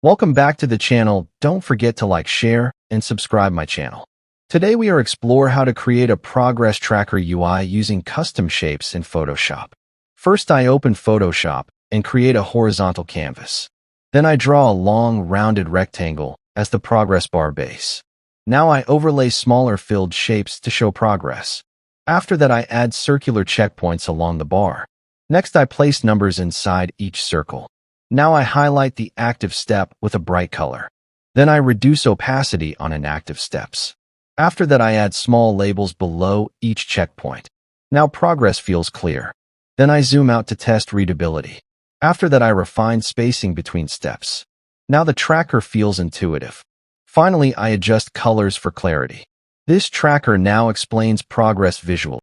Welcome back to the channel. Don't forget to like, share, and subscribe my channel. Today we are explore how to create a progress tracker UI using custom shapes in Photoshop. First, I open Photoshop and create a horizontal canvas. Then I draw a long, rounded rectangle as the progress bar base. Now I overlay smaller filled shapes to show progress. After that, I add circular checkpoints along the bar. Next, I place numbers inside each circle. Now I highlight the active step with a bright color. Then I reduce opacity on inactive steps. After that, I add small labels below each checkpoint. Now progress feels clear. Then I zoom out to test readability. After that, I refine spacing between steps. Now the tracker feels intuitive. Finally, I adjust colors for clarity. This tracker now explains progress visually.